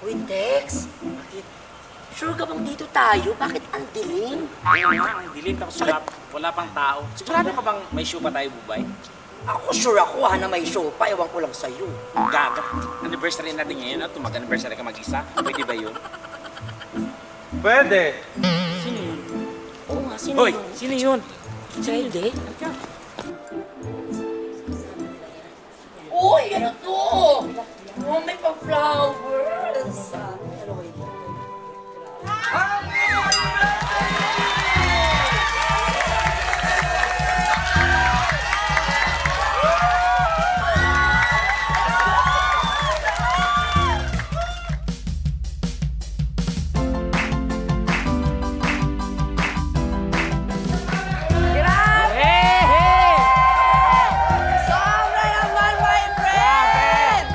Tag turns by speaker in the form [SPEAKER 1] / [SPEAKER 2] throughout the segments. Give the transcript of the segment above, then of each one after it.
[SPEAKER 1] Uy, Tex. Bakit? Sure ka bang dito tayo? Bakit ang dilim?
[SPEAKER 2] Ayun nga, ang dilim tapos wala pang tao. Sigurado ka bang may show pa tayo, Bubay?
[SPEAKER 1] Ako sure ako na may show pa. Ewan ko lang sa'yo.
[SPEAKER 2] Gaga. Anniversary natin ngayon, at mag-anniversary ka mag-isa. Pwede ba yun?
[SPEAKER 3] Pwede.
[SPEAKER 2] Sino yun?
[SPEAKER 1] Oo nga, sino
[SPEAKER 2] Hoy,
[SPEAKER 1] yun?
[SPEAKER 2] sino yun?
[SPEAKER 1] Child eh? Uy, ano to? Oh, may pa-flowers.
[SPEAKER 2] Hey, hey!
[SPEAKER 1] Sobra naman, my friend!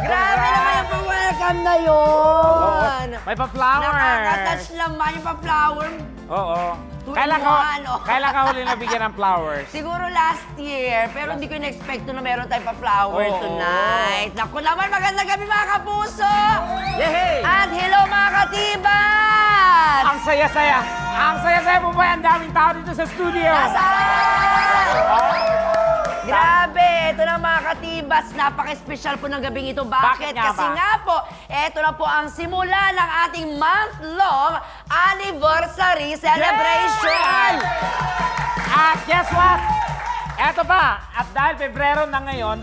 [SPEAKER 1] Grabe naman yung pa-welcome na yun!
[SPEAKER 2] May pa-flower.
[SPEAKER 1] Nakaka-touch naman yung pa-flower.
[SPEAKER 2] Oo.
[SPEAKER 1] Tuwing ano.
[SPEAKER 2] Kailan ka huli nabigyan ng flowers?
[SPEAKER 1] Siguro last year, pero hindi ko in-expect na meron tayong pa-flower
[SPEAKER 2] Oo.
[SPEAKER 1] tonight. Naku naman, magandang gabi mga kapuso!
[SPEAKER 2] Yehey!
[SPEAKER 1] At hello mga katibat!
[SPEAKER 2] Ang saya-saya. Ang saya-saya, Bubay. Ang daming tao dito sa studio.
[SPEAKER 1] Nasaan? Grabe, ito na mga katibas, napaka-espesyal po ng gabing ito. Bakit?
[SPEAKER 2] Bakit nga
[SPEAKER 1] Kasi
[SPEAKER 2] ba?
[SPEAKER 1] nga po, ito na po ang simula ng ating month-long anniversary celebration!
[SPEAKER 2] At guess what? Eto pa. At dahil Pebrero na ngayon,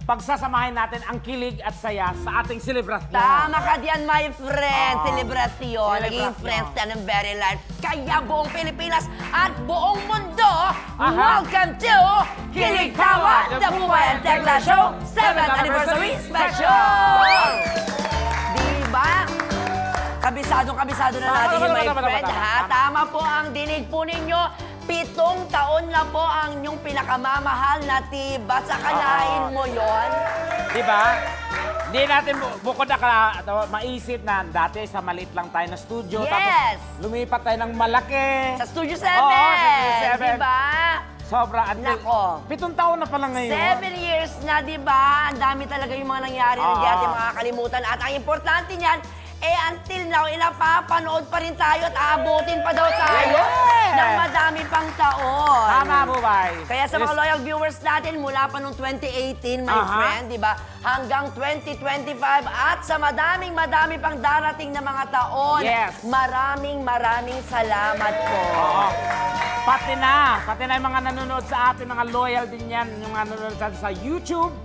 [SPEAKER 2] pagsasamahin natin ang kilig at saya sa ating selebrasyon.
[SPEAKER 1] Tama ka diyan, my friend.
[SPEAKER 2] Oo.
[SPEAKER 1] Selebrasyon. Naging
[SPEAKER 2] Selebrasyon.
[SPEAKER 1] friends na ng very life. Kaya buong Pilipinas at buong mundo,
[SPEAKER 2] Aha.
[SPEAKER 1] welcome to Kilig Tawa, The Bubay and Tekla Show 7th Anniversary Special! Diba? Kabisado na natin
[SPEAKER 2] Tama,
[SPEAKER 1] yun, my
[SPEAKER 2] tama, tama,
[SPEAKER 1] friend.
[SPEAKER 2] tama,
[SPEAKER 1] Ha?
[SPEAKER 2] tama.
[SPEAKER 1] Tama po ang dinig po ninyo. 7 taon na po ang inyong pinakamamahal na tiba. Sa kalahin mo yon.
[SPEAKER 2] Di ba? Hindi natin bukod na maisip na dati sa maliit lang tayo na studio.
[SPEAKER 1] Yes.
[SPEAKER 2] Tapos lumipat tayo ng malaki.
[SPEAKER 1] Sa Studio 7.
[SPEAKER 2] Oo, sa Studio 7.
[SPEAKER 1] Diba?
[SPEAKER 2] Sobra.
[SPEAKER 1] Nako.
[SPEAKER 2] 7 taon na pala ngayon.
[SPEAKER 1] 7 years na, di ba? Ang dami talaga yung mga nangyari na hindi
[SPEAKER 2] Oo.
[SPEAKER 1] natin makakalimutan. At ang importante niyan, until now, napapanood pa rin tayo at aabutin pa daw tayo
[SPEAKER 2] Yes!
[SPEAKER 1] ng madami pang taon.
[SPEAKER 2] Tama, Bubay.
[SPEAKER 1] Kaya sa mga
[SPEAKER 2] Yes.
[SPEAKER 1] loyal viewers natin, mula pa noong 2018, my
[SPEAKER 2] Aha.
[SPEAKER 1] friend, di ba? Hanggang 2025 at sa madami pang darating na mga taon.
[SPEAKER 2] Yes.
[SPEAKER 1] Maraming salamat po.
[SPEAKER 2] Oo. Pati na yung mga nanonood sa atin, mga loyal din yan, yung mga nanonood sa atin sa YouTube,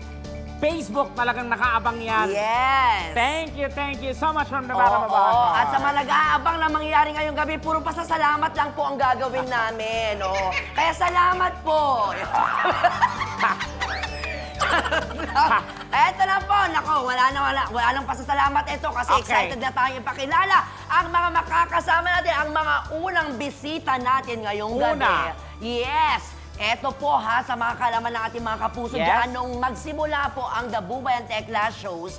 [SPEAKER 2] Facebook, talagang nakaabang yan.
[SPEAKER 1] Yes.
[SPEAKER 2] Thank you so much from the bottom of our
[SPEAKER 1] Oo,
[SPEAKER 2] heart.
[SPEAKER 1] at sa mga nag-aabang na mangyayari ngayong gabi, puro pasasalamat lang po ang gagawin namin. Oo. Kaya salamat po. Eto na po, nako, wala nang pasasalamat ito kasi
[SPEAKER 2] Okay.
[SPEAKER 1] excited na tayong ipakilala ang mga makakasama natin, ang mga unang bisita natin ngayong gabi.
[SPEAKER 2] Una.
[SPEAKER 1] Yes! Eto po ha, sa mga kalaman ng ating mga kapuso
[SPEAKER 2] Yes.
[SPEAKER 1] dyan, nung magsimula po ang The Bubay and Tekla show,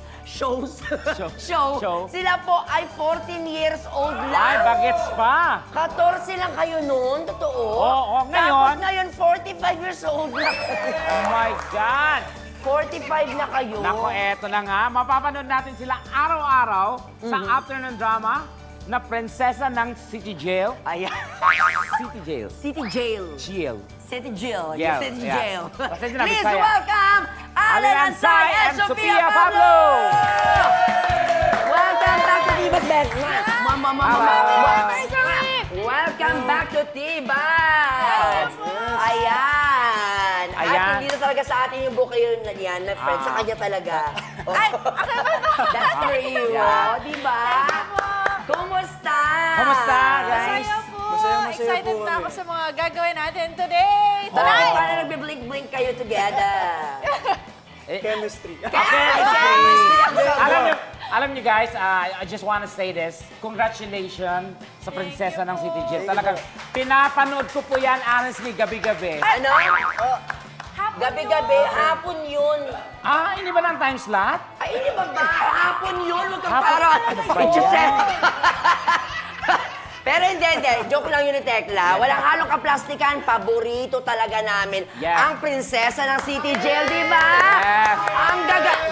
[SPEAKER 1] sila po ay 14 years old
[SPEAKER 2] Ay,
[SPEAKER 1] lang.
[SPEAKER 2] bagets pa.
[SPEAKER 1] 14 lang kayo noon, totoo?
[SPEAKER 2] Oo,
[SPEAKER 1] Tapos
[SPEAKER 2] ngayon?
[SPEAKER 1] ngayon, 45 years old na.
[SPEAKER 2] Oh my God.
[SPEAKER 1] 45 na kayo.
[SPEAKER 2] Nako, eto na nga. Mapapanood natin sila araw-araw sa afternoon drama na prinsesa ng City Jail.
[SPEAKER 1] Ayan.
[SPEAKER 2] City Jail.
[SPEAKER 1] City Jail.
[SPEAKER 2] Jail.
[SPEAKER 1] City Jail.
[SPEAKER 2] Yeah,
[SPEAKER 1] City
[SPEAKER 2] yeah.
[SPEAKER 1] Jail.
[SPEAKER 2] Pasensya na,
[SPEAKER 1] Please
[SPEAKER 2] Bisaya.
[SPEAKER 1] welcome Alan Ansay and Sofia Pablo! Welcome back to Tibas Ben. Welcome back to Tibas! Ayan. At
[SPEAKER 2] Ayan.
[SPEAKER 1] hindi na talaga sa atin yung bouquet na yan, na friend. Sa kanya talaga. Ay, that's for you.
[SPEAKER 2] Yeah.
[SPEAKER 1] Di ba? Kumusta?
[SPEAKER 2] Kumusta, guys?
[SPEAKER 4] Masaya po.
[SPEAKER 3] Masaya
[SPEAKER 4] Excited
[SPEAKER 3] po
[SPEAKER 4] na
[SPEAKER 3] kami.
[SPEAKER 4] ako sa mga gagawin natin today.
[SPEAKER 1] Bakit
[SPEAKER 4] Tonight.
[SPEAKER 1] parang nagbe-blink-blink kayo together?
[SPEAKER 3] Chemistry.
[SPEAKER 2] Alam niyo guys, I just want to say this. Congratulations sa prinsesa ng City Jail. Talagang pinapanood ko po yan honestly gabi-gabi.
[SPEAKER 1] Ano? Gabi-gabi, hapon yun.
[SPEAKER 2] Ah, hindi ba ng time slot?
[SPEAKER 1] Ay, hindi ba ba? Hapon yun. Huwag kang
[SPEAKER 2] Hapon?
[SPEAKER 1] parang...
[SPEAKER 2] Ano ba
[SPEAKER 1] It's just
[SPEAKER 2] yan?
[SPEAKER 1] Pero hindi. Joke lang yun ni Tekla. Walang halong kaplastikan. Paborito talaga namin.
[SPEAKER 2] Yes.
[SPEAKER 1] Ang prinsesa ng City Jail, di ba?
[SPEAKER 2] Yes.
[SPEAKER 1] Ang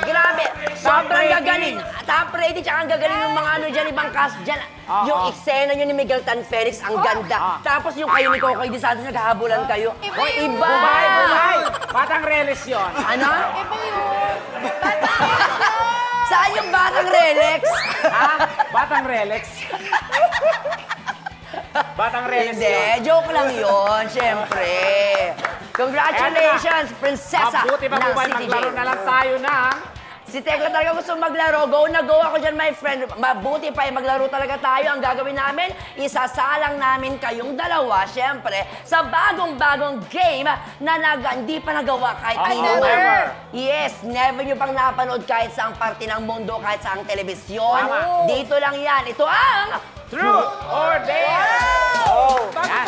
[SPEAKER 1] grabe. Sobrang
[SPEAKER 2] rating.
[SPEAKER 1] gagaling. Top rating, tsaka ang gagaling ng mga ano dyan, ibang cast dyan. Yung eksena nyo ni Miguel Tan Felix, ang ganda. Tapos yung kayo ni Cocoy de Santos, naghahabulan kayo.
[SPEAKER 4] Iba
[SPEAKER 1] Oh,
[SPEAKER 4] yun.
[SPEAKER 1] iba!
[SPEAKER 2] Bumay! Batang reles yun.
[SPEAKER 1] Ano?
[SPEAKER 4] Iba yun.
[SPEAKER 1] Saan yung batang Relax?
[SPEAKER 2] Ha? Batang Relex? Batang Relex
[SPEAKER 1] Hindi,
[SPEAKER 2] yun.
[SPEAKER 1] joke lang yun, syempre. Congratulations, prinsesa
[SPEAKER 2] Mabuti pa po
[SPEAKER 1] ng
[SPEAKER 2] ba
[SPEAKER 1] City
[SPEAKER 2] maglaro
[SPEAKER 1] Jail.
[SPEAKER 2] na lang tayo na.
[SPEAKER 1] Si Tekla talaga gusto maglaro. Go na go ako dyan, my friend. Mabuti pa, maglaro talaga tayo. Ang gagawin namin, isasalang namin kayong dalawa, syempre, sa bagong-bagong game na hindi pa nagawa kahit
[SPEAKER 2] Ay,
[SPEAKER 1] kanino man.
[SPEAKER 2] never.
[SPEAKER 1] Yes, never nyo pang napanood kahit saang parte ng mundo, kahit saang telebisyon.
[SPEAKER 2] Tama.
[SPEAKER 1] Dito lang yan. Ito ang...
[SPEAKER 2] Truth or Dare!
[SPEAKER 3] Oh,
[SPEAKER 2] Yan.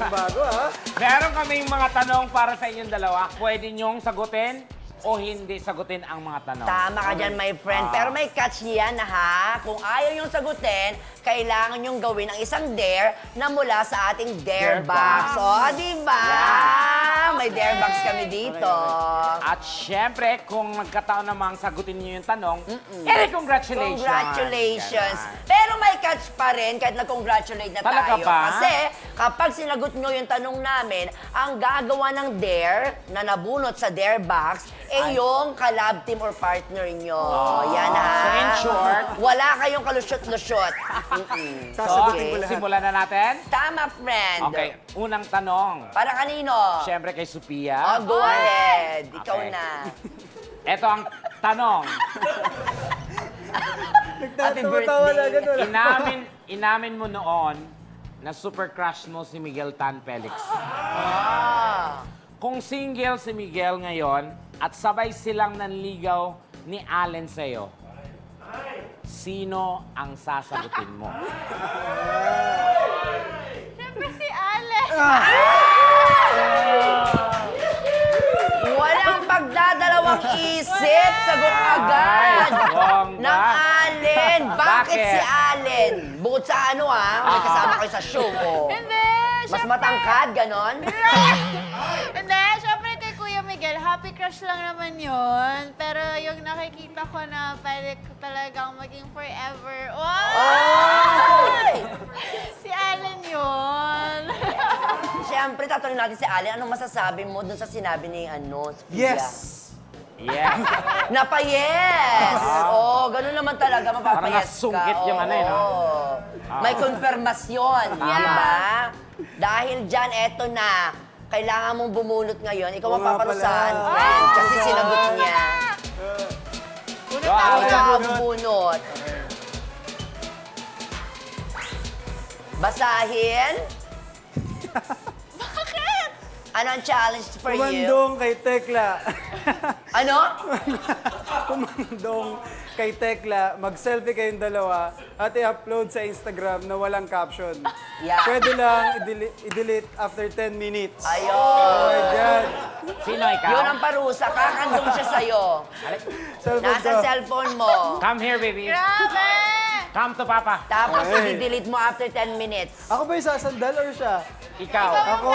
[SPEAKER 3] bago ha?
[SPEAKER 2] Meron kaming mga tanong para sa inyong dalawa. Pwede nyong sagutin o hindi sagutin ang mga tanong.
[SPEAKER 1] Tama ka dyan, my friend. Pero may catch yan, ha? Kung ayaw yung sagutin, kailangan yung gawin ang isang dare na mula sa ating dare
[SPEAKER 2] Dare
[SPEAKER 1] box.
[SPEAKER 2] box.
[SPEAKER 1] O, di ba? May dare box kami dito.
[SPEAKER 2] At syempre, kung nagkataon namang sagutin niyo yung tanong, congratulations!
[SPEAKER 1] Congratulations.
[SPEAKER 2] Ganun.
[SPEAKER 1] Pero may catch pa rin kahit nag-congratulate na
[SPEAKER 2] Talaga
[SPEAKER 1] tayo.
[SPEAKER 2] ba?
[SPEAKER 1] Kasi kapag sinagot nyo yung tanong namin, ang gagawa ng dare na nabunot sa dare box, yung collab team or partner nyo. Yan ha.
[SPEAKER 2] So in short,
[SPEAKER 1] wala kayong kalusyot-lusyot.
[SPEAKER 2] So,
[SPEAKER 3] Sasagutin ko lahat.
[SPEAKER 2] simulan na natin?
[SPEAKER 1] Tama, friend.
[SPEAKER 2] Okay, unang tanong.
[SPEAKER 1] Para kanino?
[SPEAKER 2] Syempre kay
[SPEAKER 1] Oh,
[SPEAKER 2] Sophia.
[SPEAKER 1] go ahead. Ikaw
[SPEAKER 2] Okay.
[SPEAKER 1] na.
[SPEAKER 2] Ito ang tanong.
[SPEAKER 1] Happy
[SPEAKER 3] Nagtatawa na agad
[SPEAKER 1] birthday.
[SPEAKER 3] wala.
[SPEAKER 2] Inamin mo noon na super crush mo si Miguel Tan Felix.
[SPEAKER 1] Ah.
[SPEAKER 2] Kung single si Miguel ngayon at sabay silang nanligaw ni Allen sa'yo, sino ang sasagutin mo?
[SPEAKER 4] Siyempre si Alex.
[SPEAKER 1] Walang pagdadalawang isip. Sagot agad.
[SPEAKER 2] bongga.
[SPEAKER 1] Ng Allen. Bakit
[SPEAKER 2] Bakit?
[SPEAKER 1] si Allen? Bukod sa ano may kasama kayo sa show ko.
[SPEAKER 4] Hindi.
[SPEAKER 1] Mas
[SPEAKER 4] syempre-
[SPEAKER 1] matangkad, ganon?
[SPEAKER 4] Hindi. Siyempre kay Kuya Miguel, happy crush lang naman yun. Pero yung nakikita ko na pwede ko talagang maging forever. Wow!
[SPEAKER 1] Ay!
[SPEAKER 4] Si Allen yun.
[SPEAKER 1] Siyempre, tatanungin natin si Allen, anong masasabi mo dun sa sinabi ni Sophia?
[SPEAKER 3] Yes!
[SPEAKER 2] Yeah.
[SPEAKER 1] Napa-yes! Oo, ganun naman talaga, mapapayes
[SPEAKER 2] Parang nasungkit yung ano no?
[SPEAKER 1] Oo. May konfirmasyon, di ba? Dahil dyan, eto na. Kailangan mong bumunot ngayon. Ikaw ang
[SPEAKER 3] Oo nga
[SPEAKER 1] paparusahan,
[SPEAKER 3] pala.
[SPEAKER 1] friend. Kasi sinagot niya.
[SPEAKER 2] So, ako
[SPEAKER 1] Ikaw
[SPEAKER 2] na.
[SPEAKER 1] ang bubunot. Basahin.
[SPEAKER 4] Bakit?
[SPEAKER 1] Ano ang challenge for you?
[SPEAKER 3] Kumandong kay Tekla.
[SPEAKER 1] Ano?
[SPEAKER 3] Kumandong kay Tekla, mag-selfie kayong dalawa at i-upload sa Instagram na walang caption.
[SPEAKER 1] Yeah.
[SPEAKER 3] Pwede lang i-delete after 10 minutes.
[SPEAKER 1] Ayun.
[SPEAKER 3] Oh my God.
[SPEAKER 2] Sino ikaw?
[SPEAKER 1] Yun ang parusa. Kakandong siya sa'yo.
[SPEAKER 3] Cellphone
[SPEAKER 1] Nasa
[SPEAKER 3] ko.
[SPEAKER 1] cellphone mo.
[SPEAKER 2] Come here, baby.
[SPEAKER 4] Grabe!
[SPEAKER 2] Come to Papa.
[SPEAKER 1] Tapos
[SPEAKER 3] Ay.
[SPEAKER 1] i-delete mo after 10 minutes.
[SPEAKER 3] Ako ba yung sasandal or siya?
[SPEAKER 2] Ikaw.
[SPEAKER 3] Ako.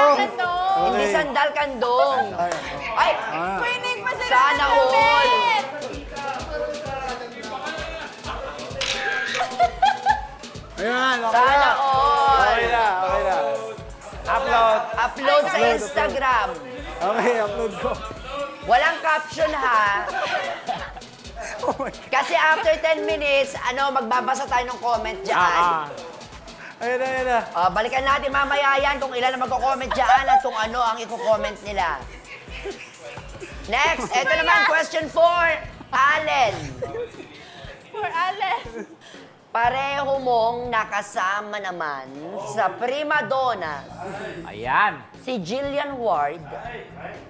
[SPEAKER 1] Hindi
[SPEAKER 3] Okay.
[SPEAKER 1] sandal kandong.
[SPEAKER 3] Ay,
[SPEAKER 1] Ay!
[SPEAKER 4] Pwede pa sila
[SPEAKER 1] Sana all!
[SPEAKER 3] Ayan, okay
[SPEAKER 1] Sana
[SPEAKER 3] na.
[SPEAKER 1] all!
[SPEAKER 3] Okay na, okay na.
[SPEAKER 2] Upload.
[SPEAKER 1] Upload sa Instagram.
[SPEAKER 3] Okay, upload ko.
[SPEAKER 1] Walang caption ha.
[SPEAKER 3] Oh my God.
[SPEAKER 1] Kasi after 10 minutes, magbabasa tayo ng comment dyan.
[SPEAKER 3] Ayan na, ayan na.
[SPEAKER 1] Balikan natin mamaya yan kung ilan ang magko-comment dyan at kung ano ang i-comment nila. Next, ito naman question for Allen.
[SPEAKER 4] For Allen.
[SPEAKER 1] Pareho mong nakasama naman sa prima donna
[SPEAKER 2] Ayan.
[SPEAKER 1] si Jillian Ward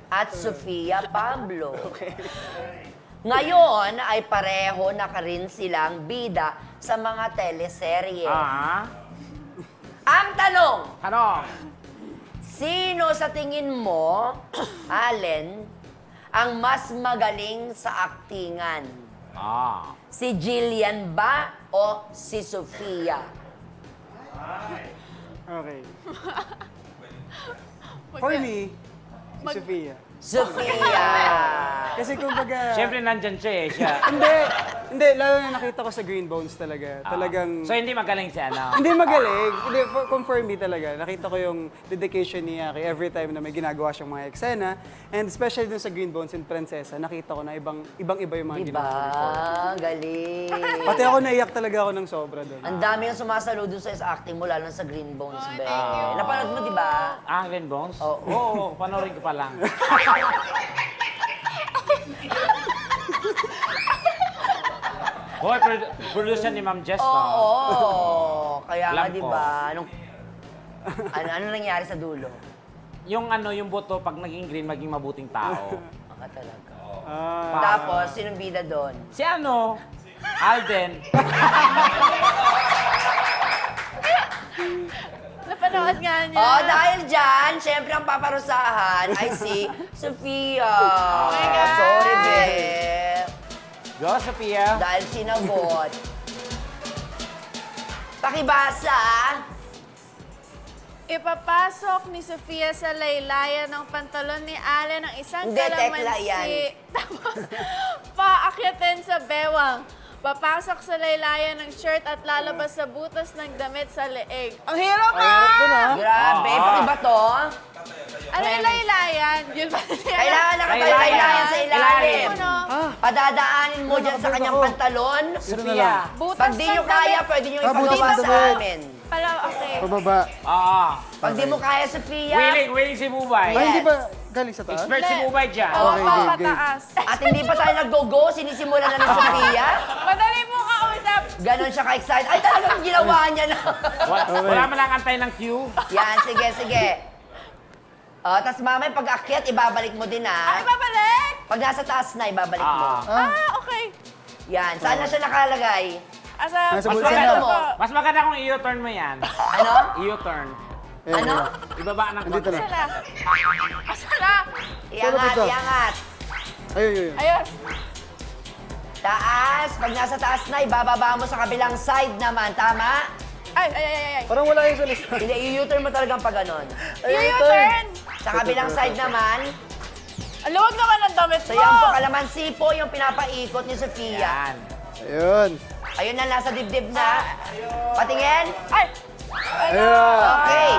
[SPEAKER 1] at Sofia Pablo. Ngayon ay pareho na ka rin silang bida sa mga teleserye. Ang tanong,
[SPEAKER 2] Ano?
[SPEAKER 1] sino sa tingin mo, Allen, ang mas magaling sa aktingan? Si Jillian ba o si Sofia?
[SPEAKER 3] Okay. For me, si Sofia.
[SPEAKER 1] Sofia!
[SPEAKER 3] Kasi kumbaga...
[SPEAKER 2] Siyempre, nandyan siya eh. Siya.
[SPEAKER 3] Hindi, lalo na nakita ko sa Green Bones talaga. Talagang...
[SPEAKER 2] So, hindi magaling si ano?
[SPEAKER 3] Hindi magaling. Hindi, for me talaga. Nakita ko yung dedication niya kay every time na may ginagawa siyang mga eksena. And especially dun sa Green Bones and Prinsesa, nakita ko na ibang-iba yung mga
[SPEAKER 1] Diba?
[SPEAKER 3] ginawa niya before.
[SPEAKER 1] Galing.
[SPEAKER 3] Pati ako naiyak talaga ako ng sobra doon.
[SPEAKER 1] Ang dami yung sumasalo dun sa acting mo, lalo na sa Green Bones,
[SPEAKER 4] Oh,
[SPEAKER 1] be.
[SPEAKER 4] thank you.
[SPEAKER 1] Napanood mo, di ba?
[SPEAKER 2] Ah, Green Bones?
[SPEAKER 1] Oo.
[SPEAKER 2] Oo, panoorin ko pa lang. Hoy, producer ni Ma'am Jess, no?
[SPEAKER 1] Oo. Kaya nga,
[SPEAKER 2] Alam
[SPEAKER 1] di
[SPEAKER 2] ko.
[SPEAKER 1] ba? Ano nangyari sa dulo?
[SPEAKER 2] Yung ano, yung boto, pag naging green, maging mabuting tao.
[SPEAKER 1] Mga talaga.
[SPEAKER 3] Ah,
[SPEAKER 1] Tapos, sinong bida doon?
[SPEAKER 2] Si ano? Alden.
[SPEAKER 4] Napanood nga niya.
[SPEAKER 1] Oh, dahil dyan, syempre ang paparusahan ay si Sofia.
[SPEAKER 4] Oh my God.
[SPEAKER 1] Sorry, be.
[SPEAKER 2] Go, Sophia.
[SPEAKER 1] Dahil sinagot. Pakibasa.
[SPEAKER 4] Ipapasok ni Sofia sa laylayan ng pantalon ni Allen ang isang
[SPEAKER 1] Hindi, tekla yan.
[SPEAKER 4] kalamansi. Tapos, paakyatin sa bewang. Papasok sa laylayan ng shirt at lalabas sa butas ng damit sa leeg. Ang hirap
[SPEAKER 3] Ay, harap ko na.
[SPEAKER 1] Grabe, pakiba to.
[SPEAKER 4] Ano yung laylayan? Yun ba?
[SPEAKER 1] Kailangan nakatayo
[SPEAKER 2] Laylayan.
[SPEAKER 1] sa ilalim.
[SPEAKER 4] Ano?
[SPEAKER 1] Padadaanin mo dyan sa kanyang
[SPEAKER 3] ako.
[SPEAKER 1] pantalon.
[SPEAKER 2] Sophia.
[SPEAKER 4] Butas
[SPEAKER 1] Pag di nyo
[SPEAKER 4] ng
[SPEAKER 1] kaya,
[SPEAKER 4] damit.
[SPEAKER 1] pwede nyo
[SPEAKER 3] butas
[SPEAKER 1] ipagawa
[SPEAKER 3] ng
[SPEAKER 1] sa
[SPEAKER 3] damit.
[SPEAKER 1] amin.
[SPEAKER 4] Pala, okay.
[SPEAKER 3] Pababa.
[SPEAKER 2] Oo.
[SPEAKER 1] Pag di mo kaya, Sofia,
[SPEAKER 2] Willing si Bubay.
[SPEAKER 3] Ay,
[SPEAKER 1] Yes.
[SPEAKER 3] hindi ba galing sa taas?
[SPEAKER 2] Expert si Bubay dyan.
[SPEAKER 4] Oo,
[SPEAKER 3] Okay, game, game.
[SPEAKER 4] pataas.
[SPEAKER 1] at hindi pa tayo nag-go-go, sinisimulan na ni Sofia.
[SPEAKER 4] Madali mo kausap.
[SPEAKER 1] Ganon siya ka-excited. Ay, talagang ginawa niya na.
[SPEAKER 2] Wala man lang antay ng queue.
[SPEAKER 1] Yan, sige, sige. Tapos mamaya pag akyat, ibabalik mo din
[SPEAKER 4] Ay,
[SPEAKER 1] ah.
[SPEAKER 4] babalik!
[SPEAKER 1] Pag nasa taas na, ibabalik mo.
[SPEAKER 4] Okay.
[SPEAKER 1] Yan, saan na siya nakalagay?
[SPEAKER 4] Asa,
[SPEAKER 3] Nasa
[SPEAKER 2] Mas
[SPEAKER 3] bulsa
[SPEAKER 2] maganda,
[SPEAKER 1] mo.
[SPEAKER 2] mas maganda kung i-turn mo yan.
[SPEAKER 1] Ano?
[SPEAKER 2] I-turn.
[SPEAKER 1] Ano?
[SPEAKER 2] Ibaba ng
[SPEAKER 3] Andito
[SPEAKER 2] konti.
[SPEAKER 3] na.
[SPEAKER 4] Asa na? Asa na?
[SPEAKER 1] Iangat,
[SPEAKER 3] ito?
[SPEAKER 1] iangat.
[SPEAKER 3] Ayun.
[SPEAKER 4] Ayun.
[SPEAKER 1] Taas. Pag nasa taas na, ibababa mo sa kabilang side naman. Tama?
[SPEAKER 4] Ay.
[SPEAKER 3] Parang wala yung sa list.
[SPEAKER 1] Hindi, i-U-turn mo talagang pag ganon.
[SPEAKER 4] Yung U-turn.
[SPEAKER 1] Sa kabilang side naman,
[SPEAKER 4] Ang luwag naman ng damit
[SPEAKER 1] so
[SPEAKER 4] mo.
[SPEAKER 1] yan po, kalamansi po yung pinapaikot ni Sofia.
[SPEAKER 2] Yan.
[SPEAKER 3] Ayun.
[SPEAKER 1] Ayun na, nasa dibdib na. Patingin.
[SPEAKER 4] Ay!
[SPEAKER 3] Ayun.
[SPEAKER 1] Okay.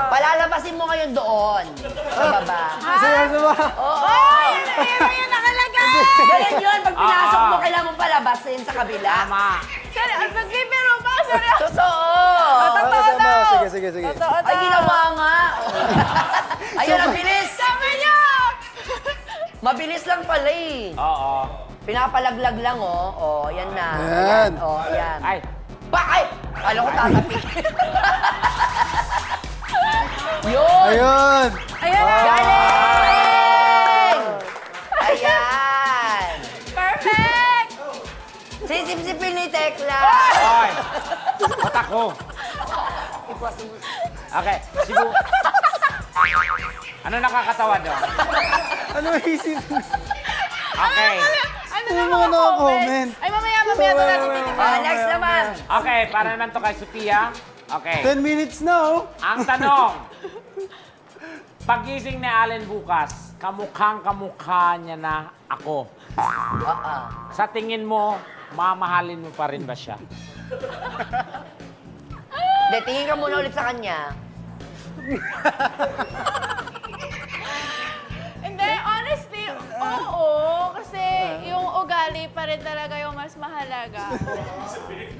[SPEAKER 1] Palalabasin mo ngayon doon. Sa baba.
[SPEAKER 3] Saya ba?
[SPEAKER 1] Oo.
[SPEAKER 4] Ayun yung nakalagay!
[SPEAKER 1] Ganun yun. Pag pinasok mo, kailangan mo palabasin sa kabila.
[SPEAKER 2] Tama.
[SPEAKER 4] Sorry, ang nagbibiro pa. Sorry.
[SPEAKER 1] Totoo.
[SPEAKER 4] Totoo
[SPEAKER 3] sama.
[SPEAKER 4] daw.
[SPEAKER 3] Sige.
[SPEAKER 4] Totoo
[SPEAKER 1] Ay,
[SPEAKER 4] daw.
[SPEAKER 1] ginawa nga. Ayun, ang bilis.
[SPEAKER 4] Sabi niyo!
[SPEAKER 1] Mabilis lang pala eh.
[SPEAKER 2] Oo.
[SPEAKER 1] Pinapalaglag lang, oh. Oh, yan na.
[SPEAKER 3] Ayan.
[SPEAKER 1] Oh, ayan.
[SPEAKER 2] Ay,
[SPEAKER 1] Ay! Kala ko tatapik. Yun!
[SPEAKER 3] Ayun.
[SPEAKER 4] Ayun na!
[SPEAKER 1] Galing! Ayan!
[SPEAKER 4] Perfect!
[SPEAKER 1] Sisip-sipin ni Tekla.
[SPEAKER 2] oy. Otak ko. Okay, sibu. Ano nakakatawa doon?
[SPEAKER 3] Ano isip?
[SPEAKER 2] Okay.
[SPEAKER 4] Ano
[SPEAKER 3] Ano
[SPEAKER 4] na
[SPEAKER 3] mga
[SPEAKER 4] mga comment?
[SPEAKER 3] comment?
[SPEAKER 4] Ay, mamaya to natin titignan.
[SPEAKER 1] Next naman.
[SPEAKER 2] Okay, para naman to kay Sophia. Okay.
[SPEAKER 3] 10 minutes now.
[SPEAKER 2] Ang tanong, pagising ni Allen bukas, kamukhang-kamukha niya na ako. Sa tingin mo, mamahalin mo pa rin ba siya?
[SPEAKER 1] De, tingin ka muna ulit sa kanya.
[SPEAKER 4] Hindi, honestly, oo. Kasi yung ugali pa rin talaga yung mas mahalaga.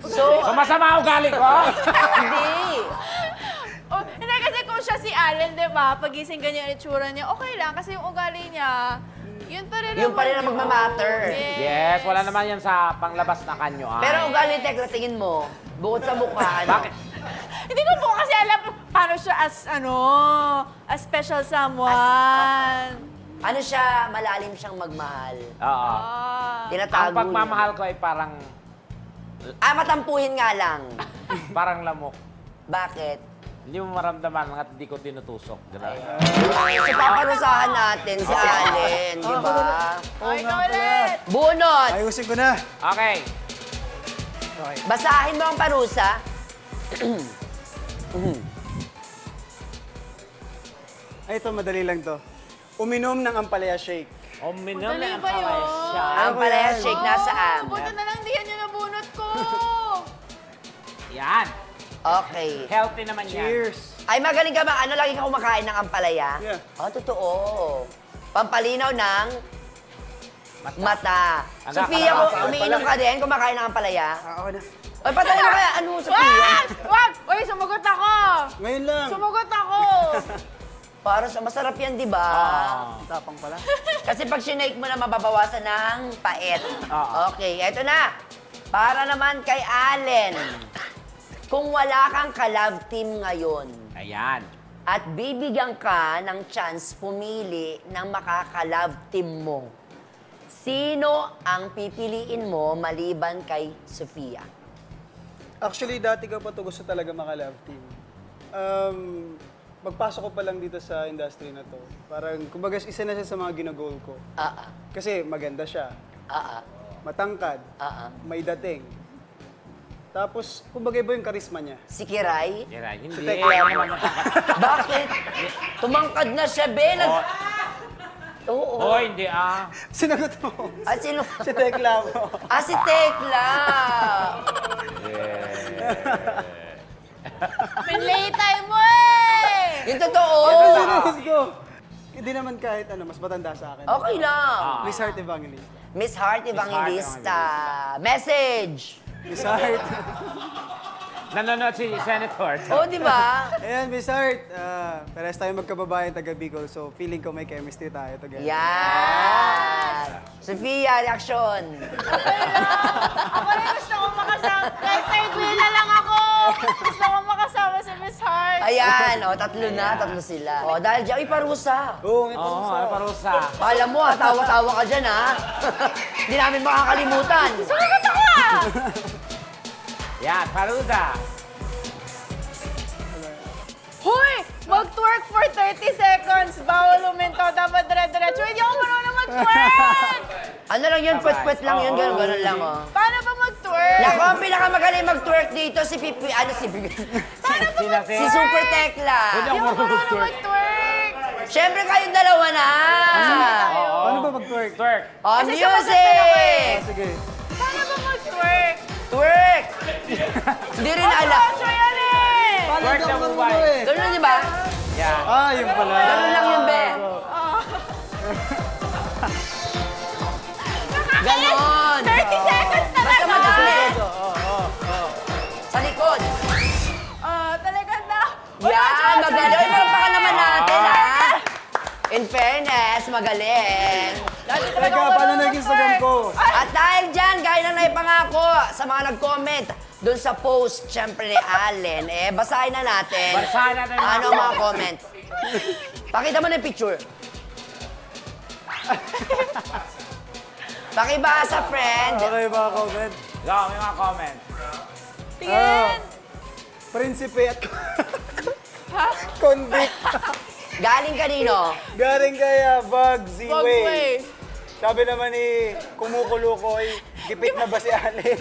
[SPEAKER 1] So,
[SPEAKER 2] So masama ang ugali ko?
[SPEAKER 1] hindi.
[SPEAKER 4] Oh, hindi kasi kung siya si Allen, di ba? Pagising ganyan yung itsura niya, okay lang. Kasi yung ugali niya, yun pa rin
[SPEAKER 1] Yung pa rin ang
[SPEAKER 4] yun.
[SPEAKER 1] magmamatter.
[SPEAKER 2] Yes, wala naman yan sa panglabas na kanyo.
[SPEAKER 1] Pero ugali, Tekla, tingin mo, bukod sa mukha, ano?
[SPEAKER 2] Bakit?
[SPEAKER 4] Hindi ko po kasi alam paano siya as special someone.
[SPEAKER 1] Ano siya, malalim siyang magmahal.
[SPEAKER 2] Oo. Ang
[SPEAKER 1] Tinatago
[SPEAKER 2] pagmamahal ko ay parang
[SPEAKER 1] matampuhin nga lang.
[SPEAKER 2] parang lamok.
[SPEAKER 1] Bakit?
[SPEAKER 2] Hindi mo maramdaman hanggat hindi ko tinutusok. Ganun.
[SPEAKER 1] So, paparusahan natin si Allen, di ba?
[SPEAKER 4] Ay, ikaw ulit!
[SPEAKER 1] Bunot!
[SPEAKER 3] Ayusin ko na.
[SPEAKER 2] Okay.
[SPEAKER 1] Basahin mo ang parusa.
[SPEAKER 3] Ay, ito, madali lang to. Uminom ng ampalaya shake.
[SPEAKER 2] Uminom
[SPEAKER 4] Madali
[SPEAKER 2] na ang
[SPEAKER 4] ba yun?
[SPEAKER 2] palaya siya.
[SPEAKER 1] Ang palaya shake nasaan?
[SPEAKER 4] Buti na lang di yan yung nabunot ko.
[SPEAKER 2] Yan.
[SPEAKER 1] Okay.
[SPEAKER 2] Healthy naman yan.
[SPEAKER 3] Cheers!
[SPEAKER 1] Ay, magaling ka ba? Ano, lagi ka kumakain ng ampalaya?
[SPEAKER 3] Yeah.
[SPEAKER 1] Ah, totoo. Pampalinaw ng mata.
[SPEAKER 2] Ang
[SPEAKER 1] Sofia,
[SPEAKER 2] kakalabasan
[SPEAKER 1] umiinom ka din? Kumakain ng ampalaya?
[SPEAKER 3] Ako na.
[SPEAKER 1] Ay, patay mo kaya. Ano, Sofia?
[SPEAKER 4] Wag! Wag! Uy, sumagot ako!
[SPEAKER 3] Ngayon lang.
[SPEAKER 4] Sumagot ako!
[SPEAKER 1] Para sa masarap yan, di ba?
[SPEAKER 2] Ah.
[SPEAKER 3] Tapang pala.
[SPEAKER 1] Kasi pag sinake mo na mababawasan ng pait.
[SPEAKER 2] Ah.
[SPEAKER 1] Okay, eto na. Para naman kay Allen. Kung wala kang ka-love team ngayon
[SPEAKER 2] Ayan.
[SPEAKER 1] at bibigyan ka ng chance pumili ng makaka-love team mo, sino ang pipiliin mo maliban kay Sofia?
[SPEAKER 3] Actually, dati ko pa to gusto talaga maka-love team. Pagpasok ko pa lang dito sa industry na to, parang, kumbaga, isa na siya sa mga ginagol ko. Kasi maganda siya, matangkad, may dating. Tapos, kumbaga, iba yung karisma niya.
[SPEAKER 1] Si Kiray?
[SPEAKER 2] Yan, hindi.
[SPEAKER 3] Si Tekla.
[SPEAKER 1] Bakit? Tumangkad na siya, Ben. Oo.
[SPEAKER 2] Oh, hindi ah.
[SPEAKER 3] Sinagot mo.
[SPEAKER 1] Ah, sino?
[SPEAKER 3] Si Tekla mo.
[SPEAKER 1] Ah, si Tekla.
[SPEAKER 4] Pinlay time mo eh!
[SPEAKER 1] Yung totoo.
[SPEAKER 3] Let's go. Hindi naman kahit ano, mas matanda sa akin.
[SPEAKER 1] Okay lang.
[SPEAKER 3] Miss Heart Evangelist.
[SPEAKER 1] Miss Heart Evangelista. Message.
[SPEAKER 3] Miss Heart.
[SPEAKER 2] Nanonood si Senator.
[SPEAKER 1] Oh, di ba?
[SPEAKER 3] Ayan, Miss Heart. Parehas tayo magkababayan taga Bicol, so feeling ko may chemistry tayo together.
[SPEAKER 1] Yan. Sofia, reaction.
[SPEAKER 4] Ako rin gusto kong makasama. Kahit third wheel na lang ako. Gusto kong makasama si Miss Heart.
[SPEAKER 1] Ayan, oh, tatlo sila. Oh, dahil dyan, ay parusa.
[SPEAKER 3] Oo, may
[SPEAKER 2] Oo,
[SPEAKER 3] parusa.
[SPEAKER 2] ano parusa.
[SPEAKER 1] Kala mo, tawa-tawa ka dyan, ha? Hindi namin makakalimutan.
[SPEAKER 4] Sumagot ako ah!
[SPEAKER 2] Yan, parusa.
[SPEAKER 4] Huy! Mag-twerk for 30 seconds. Bawal uminto. Dapat dire-diretso. Hindi ako marunong mag-twerk!
[SPEAKER 1] Ano lang yun, pwet-pwet lang yun, gano'n lang, oh.
[SPEAKER 4] Paano ba mag-twerk?
[SPEAKER 1] Naku, ang pinakamagaling mag-twerk dito, si Pipi, si
[SPEAKER 2] Sila
[SPEAKER 1] si Super Tekla.
[SPEAKER 2] Hindi
[SPEAKER 4] Hindi
[SPEAKER 2] ako
[SPEAKER 4] ako
[SPEAKER 2] marunong
[SPEAKER 4] marunong
[SPEAKER 2] twerk.
[SPEAKER 4] mag-twerk.
[SPEAKER 1] Siyempre kayong dalawa na.
[SPEAKER 3] Paano ba mag-twerk?
[SPEAKER 2] Twerk.
[SPEAKER 1] Oh,
[SPEAKER 4] Kasi sumagot na ako eh.
[SPEAKER 1] music!
[SPEAKER 3] Sige.
[SPEAKER 4] Paano ba mag-twerk?
[SPEAKER 1] Twerk! Hindi rin alam.
[SPEAKER 4] Ocho yan eh!
[SPEAKER 3] Paano
[SPEAKER 2] Twerk
[SPEAKER 3] hindi
[SPEAKER 2] na
[SPEAKER 3] ako
[SPEAKER 2] Mumbai.
[SPEAKER 3] marunong eh?
[SPEAKER 1] Ganun, di ba?
[SPEAKER 2] Yan.
[SPEAKER 3] Ah, yun pala.
[SPEAKER 1] Ganun lang yun, be. Ganon.
[SPEAKER 4] 30 seconds
[SPEAKER 1] Basta
[SPEAKER 4] talaga!
[SPEAKER 1] madali. Sa likod.
[SPEAKER 4] Talaga na.
[SPEAKER 1] Yan, magaling. Uy, palakpakan naman natin, ha? In fairness, magaling.
[SPEAKER 3] Teka, paano naging sagan ko?
[SPEAKER 1] At dahil dyan, gaya na naipangako sa mga nag-comment doon sa post, syempre ni Allen, basahin na natin.
[SPEAKER 2] Basahin natin ang
[SPEAKER 1] Ano
[SPEAKER 2] mga
[SPEAKER 1] mga comment. Pakita mo na yung picture. Pakibasa, friend.
[SPEAKER 3] Okay, mga comment.
[SPEAKER 2] Go, may mga comment.
[SPEAKER 4] Tingin!
[SPEAKER 3] Prinsipe at convict.
[SPEAKER 1] Galing kanino?
[SPEAKER 3] Galing kaya Bugsy Way.
[SPEAKER 4] Bugway.
[SPEAKER 3] Sabi naman ni Kumukulukoy, gipit na ba si Allen?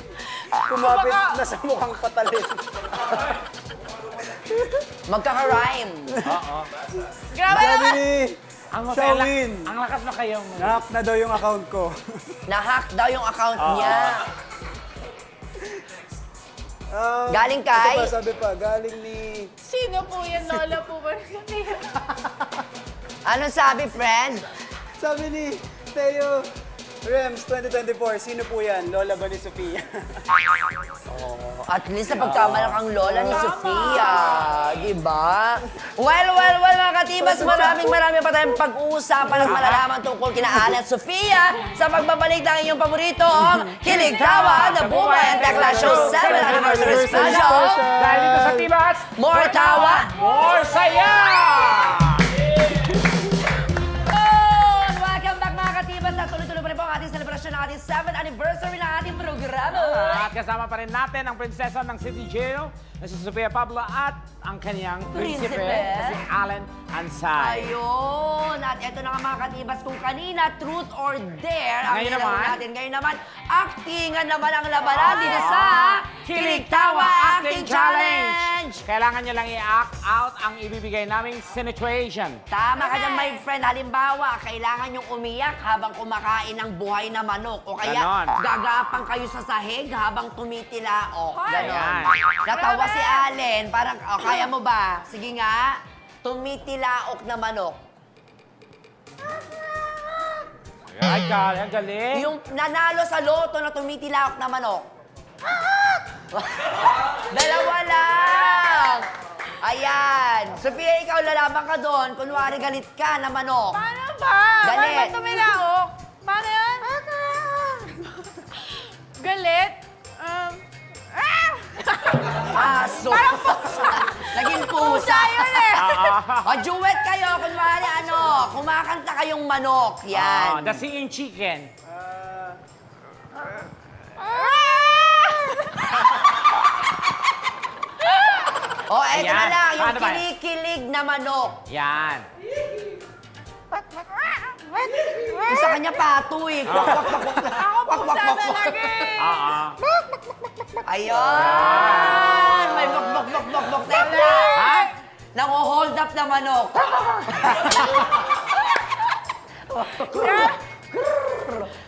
[SPEAKER 3] Kumapit na sa mukhang patalin.
[SPEAKER 1] Magkaka-rhyme.
[SPEAKER 4] Grabe
[SPEAKER 3] Sabi
[SPEAKER 4] naman!
[SPEAKER 3] ni
[SPEAKER 2] Ang
[SPEAKER 3] Shawin,
[SPEAKER 2] ang lakas na kayong...
[SPEAKER 3] nahack na daw yung account ko.
[SPEAKER 1] Na-hack daw yung account niya. Galing
[SPEAKER 3] Ito
[SPEAKER 1] kay?
[SPEAKER 3] pa, sabi pa, galing ni...
[SPEAKER 4] Sino po yan? Lola po ba?
[SPEAKER 1] Anong sabi, friend?
[SPEAKER 3] Sabi ni Teo Rems 2024, sino po yan? Lola ba ni Sofia?
[SPEAKER 1] At least sa pagkamalak ang lola ni Sofia. Diba? Well, mga katibas, maraming pa tayong pag-uusapan at malalaman tungkol kina Allen at Sofia sa pagbabalik ng inyong paboritong Kilig Tawa, The Boomerang and Tekla Show 7th Anniversary Special.
[SPEAKER 2] Dahil dito sa Tibas,
[SPEAKER 1] More tawa!
[SPEAKER 2] more saya!
[SPEAKER 1] Welcome back mga katibas at tuloy-tuloy pa rin po ang ating selebrasyon ng ating 7th anniversary ng ating programa.
[SPEAKER 2] At kasama pa rin natin ang prinsesa ng City Jail na si Sofia Pablo at ang kanyang prinsipe
[SPEAKER 1] Prinsipe.
[SPEAKER 2] na si Allen Ansay.
[SPEAKER 1] Ayun! At eto na nga mga katibas, kung kanina, truth or dare, ang
[SPEAKER 2] Ngayon
[SPEAKER 1] nilaro
[SPEAKER 2] naman?
[SPEAKER 1] natin. Ngayon naman, actingan naman ang labanan dito sa
[SPEAKER 2] Kilig Tawa Acting Challenge. Kailangan nyo lang i-act out ang ibibigay naming situation.
[SPEAKER 1] Tama ka dyan, my friend. Halimbawa, kailangan yung umiyak habang kumakain ng buhay na manok. O kaya,
[SPEAKER 2] Ganon.
[SPEAKER 1] gagapang kayo sa sahig habang tumitilaok. Ganon.
[SPEAKER 2] Ayan.
[SPEAKER 1] Natawa si Allen. Parang, kaya mo ba? Sige nga. Tumitilaok na manok.
[SPEAKER 2] Ay, ang galing.
[SPEAKER 1] Yung nanalo sa loto na tumitilaok na manok. Dalawa lang. Ayan. Sophia, ikaw lalaban ka doon. Kunwari galit ka na manok.
[SPEAKER 4] Paano ba?
[SPEAKER 1] Galit.
[SPEAKER 4] Paano ba tumilaok? Paano yan? Galit?
[SPEAKER 1] Aso.
[SPEAKER 4] Parang pusa.
[SPEAKER 1] Naging pusa.
[SPEAKER 4] Pusa yun eh.
[SPEAKER 1] O, duet kayo. Kunwari, kumakanta kayong manok. Yan.
[SPEAKER 2] The singing chicken.
[SPEAKER 1] O, eto na
[SPEAKER 2] Ayan.
[SPEAKER 1] lang. Yung
[SPEAKER 2] Paano ba?
[SPEAKER 1] kinikilig na manok.
[SPEAKER 2] Yan.
[SPEAKER 1] Yung sa kanya pato eh. Kwak, kwak, kwak, kwak.
[SPEAKER 4] Ako
[SPEAKER 1] Kwak,
[SPEAKER 4] pusa
[SPEAKER 1] kwak, kwak, kwak.
[SPEAKER 4] talaga eh.
[SPEAKER 1] Ayun! May bok, bok, bok, bok, bok. Teka.
[SPEAKER 2] Ha?
[SPEAKER 1] Nako-hold up na manok.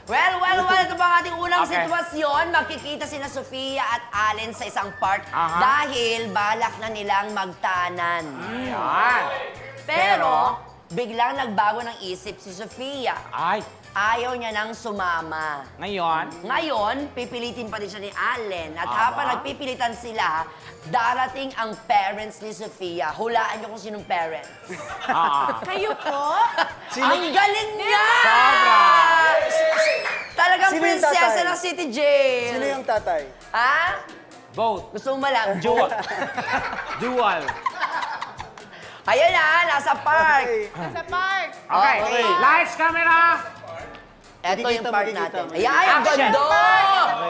[SPEAKER 1] Well, ito pa ang ating unang
[SPEAKER 2] Okay.
[SPEAKER 1] sitwasyon. Magkikita sina Sofia at Allen sa isang park
[SPEAKER 2] Aha.
[SPEAKER 1] dahil balak na nilang magtanan.
[SPEAKER 2] Yan.
[SPEAKER 1] Pero, biglang nagbago ng isip si Sofia.
[SPEAKER 2] Ay,
[SPEAKER 1] Ayaw niya nang sumama.
[SPEAKER 2] ngayon.
[SPEAKER 1] Ngayon, pipilitin pa rin siya ni Allen. At
[SPEAKER 2] Aba.
[SPEAKER 1] habang nagpipilitan sila, darating ang parents ni Sofia. Hulaan niyo kung sinong parents.
[SPEAKER 4] Kayo po?
[SPEAKER 1] Ang galing niya!
[SPEAKER 2] Sobra!
[SPEAKER 1] Talagang
[SPEAKER 3] Sino yung
[SPEAKER 1] prinsesa
[SPEAKER 3] tatay?
[SPEAKER 1] ng City Jail.
[SPEAKER 3] Sino yung tatay?
[SPEAKER 1] Ha?
[SPEAKER 2] Both.
[SPEAKER 1] Gusto mo malam?
[SPEAKER 2] Dual. Dual.
[SPEAKER 1] Ayan na, nasa park.
[SPEAKER 4] Sa park.
[SPEAKER 2] Okay.
[SPEAKER 1] Okay.
[SPEAKER 2] Lights, camera.
[SPEAKER 1] Ito yung
[SPEAKER 3] Makikita,
[SPEAKER 1] park
[SPEAKER 3] makikita,
[SPEAKER 1] natin.
[SPEAKER 3] makikita.
[SPEAKER 1] Ayan, ang
[SPEAKER 2] Action.
[SPEAKER 1] ganda!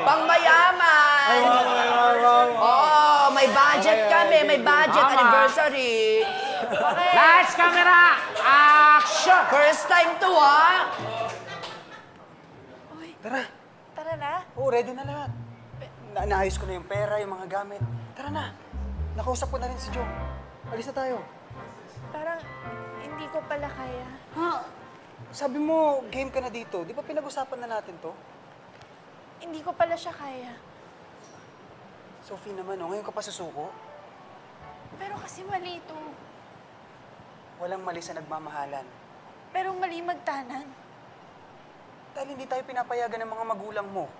[SPEAKER 1] Pangmayaman! Oh, may budget kami, may budget
[SPEAKER 2] Tama.
[SPEAKER 1] anniversary.
[SPEAKER 4] Okay.
[SPEAKER 2] Lights, camera. Action.
[SPEAKER 1] First time to, ha?
[SPEAKER 3] Tara.
[SPEAKER 4] Tara na.
[SPEAKER 3] Oo, ready na lahat. Naayos ko na yung pera, yung mga gamit. Tara na. Nakausap ko na rin si Joe. Alis na tayo.
[SPEAKER 4] Parang hindi ko pala kaya.
[SPEAKER 3] Ha? Sabi mo, game ka na dito. Di ba pinag-usapan na natin to?
[SPEAKER 4] Hindi ko pala siya kaya.
[SPEAKER 3] Sophie naman, ngayon ka pa susuko.
[SPEAKER 4] Pero kasi mali ito.
[SPEAKER 3] Walang mali sa nagmamahalan.
[SPEAKER 4] Pero mali magtanan.
[SPEAKER 3] Dahil hindi tayo pinapayagan ng mga magulang mo.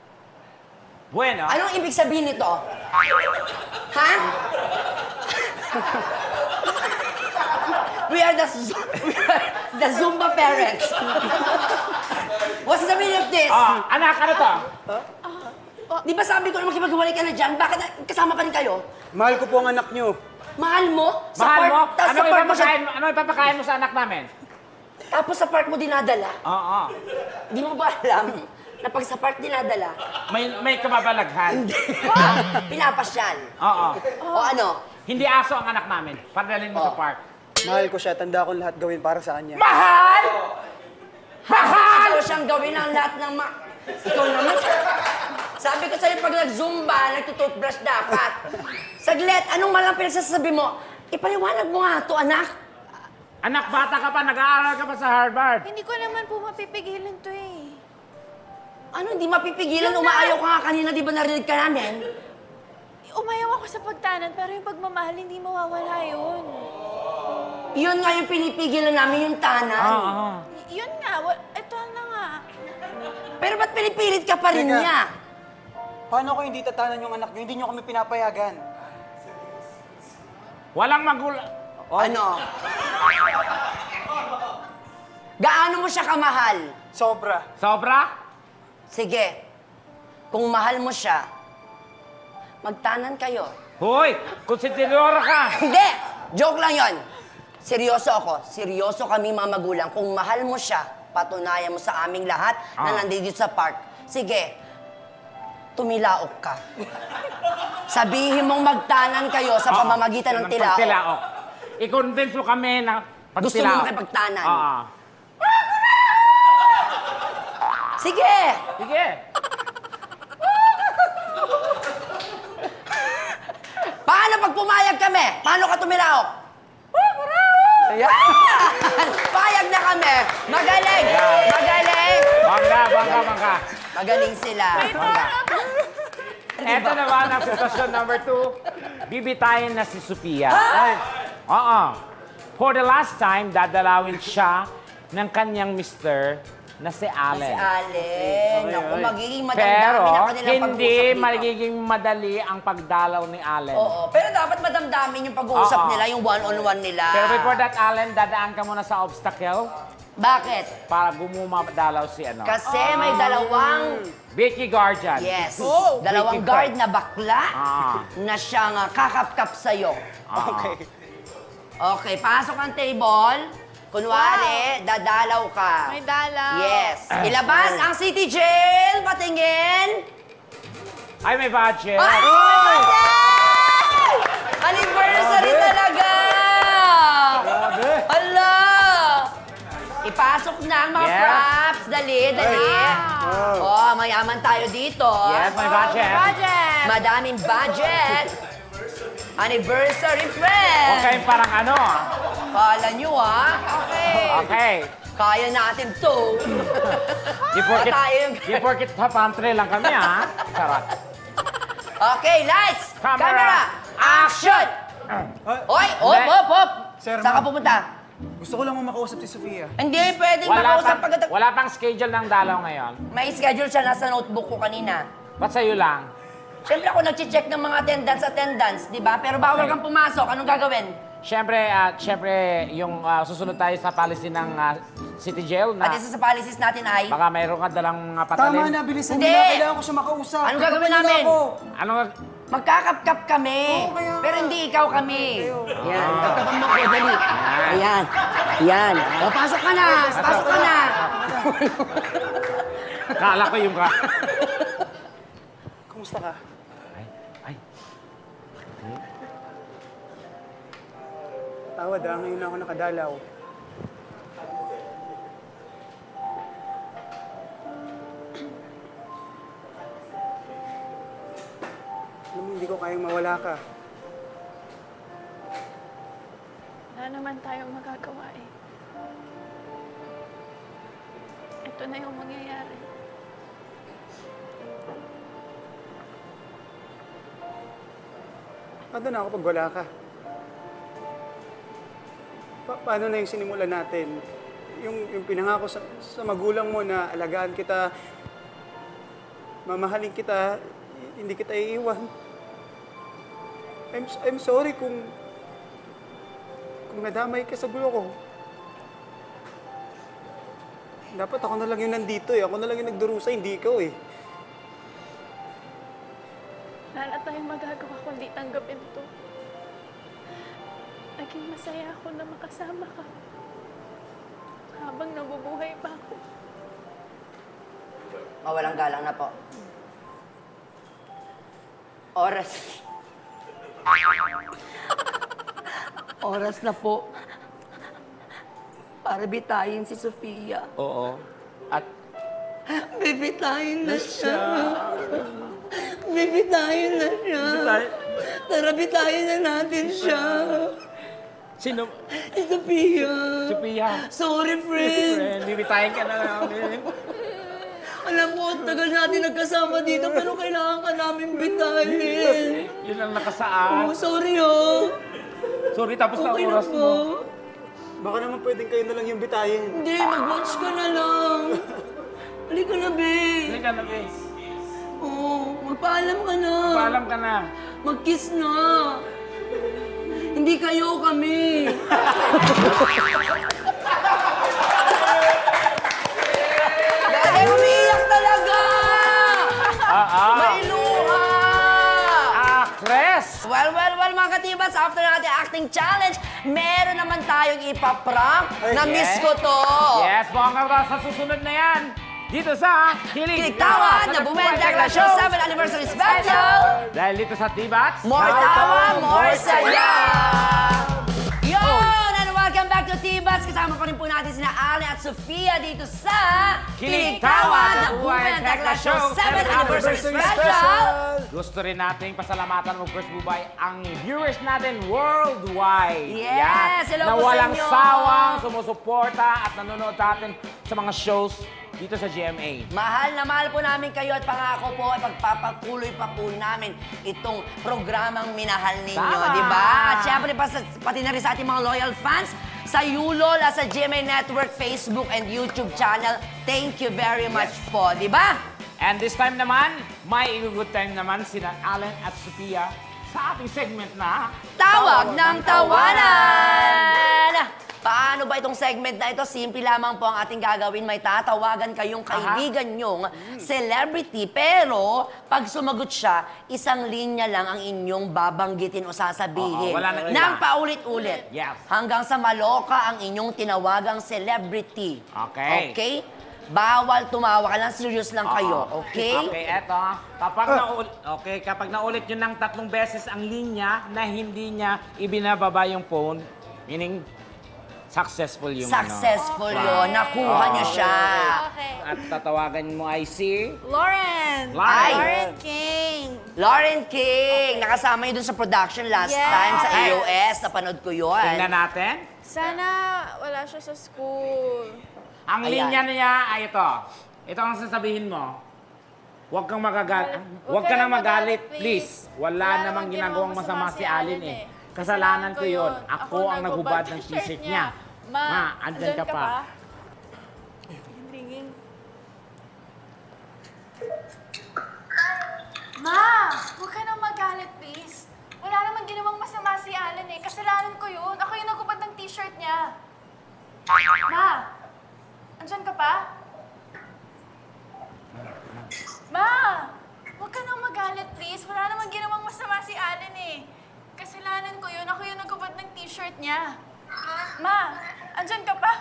[SPEAKER 2] Bueno.
[SPEAKER 1] Anong ibig sabihin nito? Ha? We are the Zumba parents. What's the meaning of this?
[SPEAKER 2] Anak, ano to?
[SPEAKER 1] Di ba sabi ko na makipaghiwalay ka na dyan? Bakit kasama pa rin kayo?
[SPEAKER 3] Mahal ko po ang anak nyo.
[SPEAKER 1] Mahal mo?
[SPEAKER 2] Mahal mo?
[SPEAKER 1] Tas sa park mo siya,
[SPEAKER 2] Ano ipapakain mo sa anak namin?
[SPEAKER 1] tapos sa park mo dinadala.
[SPEAKER 2] Oo.
[SPEAKER 1] Di mo ba alam na pag sa park dinadala,
[SPEAKER 2] May kababalaghan.
[SPEAKER 1] pinapasyal?
[SPEAKER 2] Oo.
[SPEAKER 1] O ano?
[SPEAKER 2] Hindi aso ang anak namin. Padalhin mo sa park.
[SPEAKER 3] Mahal ko siya. Tanda ko lahat gawin para sa kanya.
[SPEAKER 2] Mahal! Mahal!
[SPEAKER 1] Ikaw siyang gawin ang lahat ng Ikaw naman. Sabi ko sa'yo, pag nag-zumba, nagtutoothbrush dapat. Saglit, anong malang pinagsasabi mo? Ipaliwanag mo nga to, anak.
[SPEAKER 2] Anak, bata ka pa, nag-aaral ka pa sa Harvard.
[SPEAKER 4] Hindi ko naman po mapipigilan to eh.
[SPEAKER 1] Ano, hindi mapipigilan?
[SPEAKER 4] Yun na.
[SPEAKER 1] Umaayaw ka nga kanina, di ba narinig ka namin?
[SPEAKER 4] Umayaw ako sa pagtanan, pero yung pagmamahal, hindi mawawala yun.
[SPEAKER 1] Yun nga yung pinipigilan namin, yung tanan.
[SPEAKER 2] Oo.
[SPEAKER 4] Yun nga, ito na nga.
[SPEAKER 1] Pero ba't pinipilit ka pa rin
[SPEAKER 3] Teka.
[SPEAKER 1] niya?
[SPEAKER 3] Paano ko hindi tatanan yung anak nyo? Hindi nyo kami pinapayagan.
[SPEAKER 2] Walang magulang.
[SPEAKER 1] Ano? Gaano mo siya kamahal?
[SPEAKER 3] Sobra.
[SPEAKER 2] Sobra?
[SPEAKER 1] Sige, kung mahal mo siya, magtanan kayo.
[SPEAKER 2] Hoy, konsideradora ka.
[SPEAKER 1] Hindi! Joke lang yon. Seryoso ako. Seryoso kami mga magulang. Kung mahal mo siya, patunayan mo sa aming lahat na nandito sa park. Sige, tumilaok ka. Sabihin mong magtanan kayo sa pamamagitan ng tilaok.
[SPEAKER 2] Pagtilaok. I-convince mo kami na pagtilaok.
[SPEAKER 1] Gusto mo makipagtanan?
[SPEAKER 2] Oo.
[SPEAKER 1] Sige!
[SPEAKER 2] Sige.
[SPEAKER 1] Paano pag pumayag kami, paano ka tumilaok? Ayan! Payag na kami. Magaling! Magaling!
[SPEAKER 2] Bangga.
[SPEAKER 1] Magaling sila.
[SPEAKER 2] Eto naman ang sitwasyon number 2. Bibitayin na si Sophia. Oo. For the last time, dadalawin siya ng kanyang mister na si
[SPEAKER 1] Si
[SPEAKER 2] Allen.
[SPEAKER 1] Allen. Naku, magiging
[SPEAKER 2] Pero,
[SPEAKER 1] madamdamin ang kanilang
[SPEAKER 2] hindi
[SPEAKER 1] pag-uusap dito.
[SPEAKER 2] magiging madali ang pagdalaw ni Allen.
[SPEAKER 1] Oo, pero dapat madamdamin yung pag-uusap
[SPEAKER 2] Oo.
[SPEAKER 1] nila, yung one-on-one nila.
[SPEAKER 2] Pero before that, Allen, dadaan ka muna sa obstacle
[SPEAKER 1] Bakit?
[SPEAKER 2] para gumumadaw si ano.
[SPEAKER 1] Kasi may dalawang,
[SPEAKER 2] Vicky Guardian.
[SPEAKER 1] yes,
[SPEAKER 4] Oh,
[SPEAKER 1] dalawang
[SPEAKER 2] Vicky
[SPEAKER 1] guard na bakla na siyang kakapkap sa'yo.
[SPEAKER 3] Okay.
[SPEAKER 1] Okay, pasok ang table. Kunwari, dadalaw ka.
[SPEAKER 4] May dalaw.
[SPEAKER 1] Yes. Ilabas ang city jail. Patingin.
[SPEAKER 2] Ay, may budget.
[SPEAKER 1] Ay! Anniversary talaga! Hala! Ipasok na ang mga
[SPEAKER 2] Yes.
[SPEAKER 1] props. Dali. Oh, mayaman tayo dito.
[SPEAKER 2] Yes, may budget.
[SPEAKER 4] Budget!
[SPEAKER 1] Madaming budget. Anniversary friend.
[SPEAKER 2] Okay, parang ano.
[SPEAKER 1] Kala nyo,
[SPEAKER 4] Okay.
[SPEAKER 2] Okay.
[SPEAKER 1] Kaya natin to.
[SPEAKER 2] Di porkit sa pantry lang kami, ha? Charot.
[SPEAKER 1] Okay, lights,
[SPEAKER 2] Camera,
[SPEAKER 1] camera, action! Oy, op.
[SPEAKER 3] Sir,
[SPEAKER 1] Saan ka
[SPEAKER 3] ma'am.
[SPEAKER 1] pupunta?
[SPEAKER 3] Gusto ko lang makausap si Sofia.
[SPEAKER 1] Hindi pwedeng makausap pagkat...
[SPEAKER 2] Wala pang schedule ng dalaw ngayon.
[SPEAKER 1] May schedule siya nasa notebook ko kanina.
[SPEAKER 2] Ba't sa'yo lang?
[SPEAKER 1] Siyempre ako nag-check ng mga attendance, di ba? Pero bawal kang pumasok. Anong gagawin?
[SPEAKER 2] Siyempre, yung susunod tayo sa policy ng City Jail na
[SPEAKER 1] At isa sa policies natin ay...
[SPEAKER 2] baka mayroon ka dalang mga
[SPEAKER 3] Tama
[SPEAKER 2] patalim.
[SPEAKER 3] na, bilisan
[SPEAKER 1] Hindi.
[SPEAKER 3] niyo na. Kailangan ko siya makausap.
[SPEAKER 1] Anong gagawin
[SPEAKER 3] Kapag
[SPEAKER 1] namin?
[SPEAKER 3] ako.
[SPEAKER 2] Ano nga?
[SPEAKER 1] Magkakapkap kami.
[SPEAKER 3] Oo, kaya nga.
[SPEAKER 1] Pero hindi ikaw kami. Yan, kapkapan mo ko, dali. Ayan. Yan. O, pasok ka na. Pasok ka na.
[SPEAKER 2] Kala ko yung ka.
[SPEAKER 3] Kumusta ka?
[SPEAKER 2] Ay.
[SPEAKER 3] Tawad ngayon na ako nakadalaw. Alam mo, hindi ko kayang mawala ka.
[SPEAKER 5] Wala naman tayong magagawa eh. Ito na yung mangyayari.
[SPEAKER 3] Paano na ako pag wala ka? Paano na yung sinimulan natin? Yung pinangako sa magulang mo na alagaan kita, mamahalin kita, hindi kita iiwan. I'm sorry kung nadamay ka sa gulo ko. Dapat ako na lang yung nandito eh. Ako na lang yung nagdurusa, hindi ikaw eh.
[SPEAKER 5] Wala na tayong magagawa kundi tanggapin to. Naging masaya ako na makasama ka. Habang nabubuhay pa ako.
[SPEAKER 1] Mawalang galang na po. Oras. Oras na po. Para bitayin si Sofia.
[SPEAKER 2] Oo. At
[SPEAKER 1] Bibitayin na siya. Bibitayin na siya. Tara, bitayin na natin siya.
[SPEAKER 2] sino?
[SPEAKER 1] Si Sofia.
[SPEAKER 2] Sophia.
[SPEAKER 1] Sorry, friend.
[SPEAKER 2] Friend, bibitayin ka na namin.
[SPEAKER 1] Alam ko, ang tagal natin nagkasama dito, pero kailangan ka namin bitayin.
[SPEAKER 2] Yun ang nakasaan.
[SPEAKER 1] Oh, sorry, oh.
[SPEAKER 2] Sorry, tapos na
[SPEAKER 1] Okay
[SPEAKER 2] oras
[SPEAKER 1] na
[SPEAKER 2] mo.
[SPEAKER 1] po.
[SPEAKER 3] Baka naman pwedeng kayo na lang yung bitayin.
[SPEAKER 1] Hindi, mag-watch ka na lang. Halika na, be.
[SPEAKER 2] Hindi ka na, Bes.
[SPEAKER 1] Oo, magpaalam ka na.
[SPEAKER 2] Paalam ka na.
[SPEAKER 1] Mag-kiss na. Hindi kayo, kami. Dahil umiiyak talaga. May luha.
[SPEAKER 2] Actress!
[SPEAKER 1] Well, mga katibas, after natin acting challenge, meron naman tayong ipaprank. Na-miss ko to.
[SPEAKER 2] Yes, bongga ba sa susunod na yan? Dito sa
[SPEAKER 1] Kiniktawan na Bumenda Clash Show 7th Anniversary Special.
[SPEAKER 2] Dahil dito sa T-Bats,
[SPEAKER 1] More tawa, more saya. Yun! And welcome back back to Tibas. Kasama pa rin po natin sina Ale at Sofia dito sa
[SPEAKER 2] Kilig Tawa,
[SPEAKER 1] The Buhay ang Tekla Show 7th Anniversary
[SPEAKER 3] Anniversary
[SPEAKER 1] Special!
[SPEAKER 2] Gusto rin nating pasalamatan, of course, Bubay, ang viewers natin worldwide.
[SPEAKER 1] Yes, hello
[SPEAKER 2] na
[SPEAKER 1] po sa
[SPEAKER 2] walang
[SPEAKER 1] inyo.
[SPEAKER 2] sawang sumusuporta at nanonood sa atin sa mga shows dito sa GMA.
[SPEAKER 1] Mahal na mahal po namin kayo at pangako po ay pagpapatuloy pa po namin itong programang minahal ninyo,
[SPEAKER 2] Tama.
[SPEAKER 1] di ba? At syempre pati na rin sa ating mga loyal fans sa Yulol, sa GMA Network, Facebook and YouTube channel. Thank you very much po, di ba?
[SPEAKER 2] And this time naman, may good time naman sina Allen at Sophia sa ating segment na
[SPEAKER 1] Tawag ng Tawanan! Paano ba itong segment na ito? Simple lamang po ang ating gagawin. May tatawagan kayong kaibigan nyong celebrity. Pero pag sumagot siya, isang linya lang ang inyong babanggitin o sasabihin.
[SPEAKER 2] Oo, wala nang iba.
[SPEAKER 1] Nang paulit-ulit.
[SPEAKER 2] Yes.
[SPEAKER 1] Hanggang sa maloka ang inyong tinawagang celebrity.
[SPEAKER 2] Okay.
[SPEAKER 1] Okay? Bawal tumawa ka lang. Serious lang kayo. Okay?
[SPEAKER 2] Okay, eto. Kapag naulit nyo ng 3 beses ang linya na hindi niya ibinababa yung phone, meaning successful yung
[SPEAKER 1] Successful
[SPEAKER 2] ano.
[SPEAKER 1] yun. Nakuha niyo siya.
[SPEAKER 4] Okay.
[SPEAKER 2] At tatawagan mo ay si...
[SPEAKER 4] Lauren!
[SPEAKER 2] Ay.
[SPEAKER 4] Lauren King!
[SPEAKER 1] Lauren King, nakasama yun dun sa production last
[SPEAKER 4] Yes.
[SPEAKER 1] time sa EOS. Napanood ko yun.
[SPEAKER 2] Tingnan natin.
[SPEAKER 4] Sana wala siya sa school.
[SPEAKER 2] Ang
[SPEAKER 1] Ayan.
[SPEAKER 2] linya niya ay ito. Ito ang sasabihin mo. Huwag kang Huwag ka nang magalit, please. Wala namang ginagawang masama si Alin eh. Kasalanan ko yun. Ako ang naghubad ng t-shirt niya. Ma, andyan ka pa.
[SPEAKER 4] Ringing. Ma! Huwag ka nang magalit, please. Wala namang ginawang masama si Alan eh. Kasalanan ko yun. Ako yung nagubad ng t-shirt niya. Ma! Andyan ka pa? Ma! Huwag ka nang magalit, please. Wala namang ginawang masama si Alan eh. Kasalanan ko yun. Ako yung nagubad ng t-shirt niya. Ma! Andyan ka pa?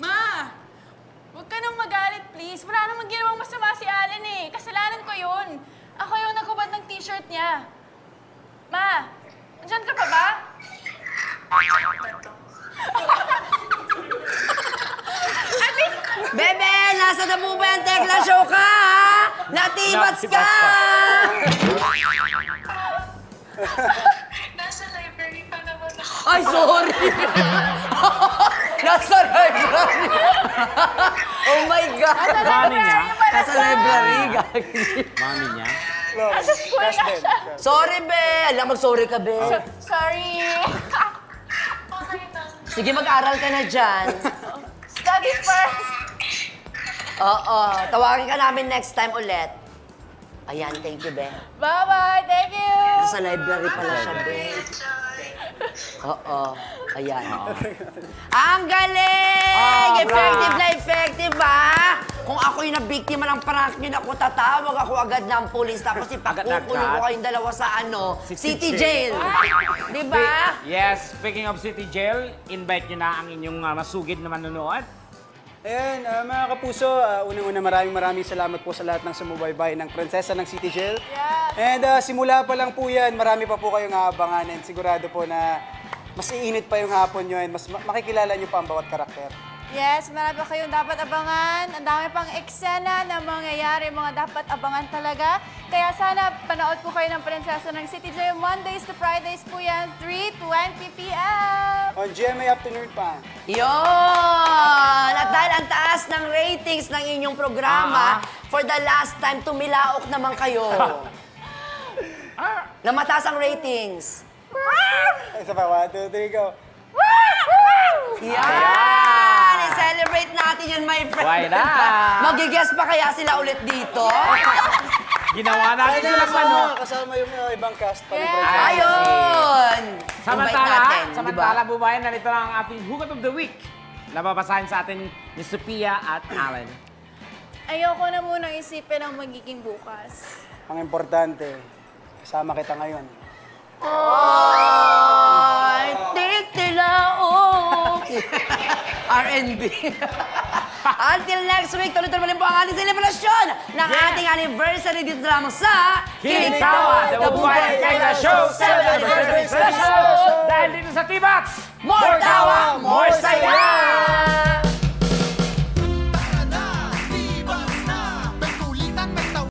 [SPEAKER 4] Ma! Huwag ka nang magalit, please. Wala namang ginawang masama si Alan eh. Kasalanan ko yun. Ako yung nagubad ng t-shirt niya. Ma! Andyan ka pa ba? At least,
[SPEAKER 1] Bebe, nasa na po ba yung Tekla Show ka, ha? Natibats ka!
[SPEAKER 5] Nasa library pa naman ako.
[SPEAKER 1] Ay, sorry! Nasa library! Oh my God!
[SPEAKER 2] Mami niya.
[SPEAKER 1] Nasa library, gagi.
[SPEAKER 2] Mami niya.
[SPEAKER 4] nasa school
[SPEAKER 3] Cash
[SPEAKER 4] nga
[SPEAKER 3] din.
[SPEAKER 4] siya.
[SPEAKER 1] Sorry, Be! Alam, mag-sorry ka, Be.
[SPEAKER 4] Sorry.
[SPEAKER 5] Okay lang.
[SPEAKER 1] Sige, mag-aral ka na dyan.
[SPEAKER 4] Study first.
[SPEAKER 1] Oo, tawagin ka namin next time ulit. Ayan, thank you, Be.
[SPEAKER 4] Bye-bye. Thank you.
[SPEAKER 1] Nasa library pala siya, Be. Oo, ayan. Ang galing! Effective na effective, ha? Kung ako yung nabiktima ng prank nyo, ako tatawag ako agad ng pulis. Tapos ipakukulong ko kayong dalawa sa City Jail. Di ba?
[SPEAKER 2] Yes, speaking of City Jail, invite nyo na ang inyong masugid na manonood.
[SPEAKER 3] Ayan, mga kapuso, unang-una maraming salamat po sa lahat ng sumubaybay ng Prinsesa ng City Jail.
[SPEAKER 4] Yes.
[SPEAKER 3] And simula pa lang po yan, marami pa po kayong aabangan and sigurado po na mas iinit pa yung hapon nyo and mas makikilala nyo pa ang bawat karakter.
[SPEAKER 4] Yes, marami pa kayong dapat abangan. Ang dami pang eksena na mangyayari, mga dapat abangan talaga. Kaya sana panood po kayo ng Prinsesa ng City Jail. Mondays to Fridays po yan, 3:20 p.m.
[SPEAKER 3] On GMA Afternoon pa.
[SPEAKER 1] Yun! At dahil ang taas ng ratings ng inyong programa, for the last time, tumilaok naman kayo. Na mataas ang ratings.
[SPEAKER 3] Isa pa, 1, 2, 3, go.
[SPEAKER 1] Yan! I-celebrate natin yun, my friend.
[SPEAKER 2] Why not?
[SPEAKER 1] Mag-guess pa kaya sila ulit dito?
[SPEAKER 2] Ginawa natin silang ano.
[SPEAKER 3] Kasama yung ibang cast pa ng
[SPEAKER 4] Yeah.
[SPEAKER 3] Prinsesa.
[SPEAKER 1] Ayun! Invite natin, di ba?
[SPEAKER 2] Samantala, bubayan, narito lang ang ating Hugot of the Week. Nababasahin sa atin ni Sophia at Alan.
[SPEAKER 4] Ayoko na munang isipin ang magiging bukas.
[SPEAKER 3] Ang importante, kasama kita ngayon.
[SPEAKER 1] Ay, titilaok! R&B. Until next week, tuloy-tuloy pa rin po ang ating selebrasyon ng ating anniversary dito lamang sa
[SPEAKER 2] Kilig Tawa, The Buhay ang Tekla Show T-Box!
[SPEAKER 1] More tawa, more saya!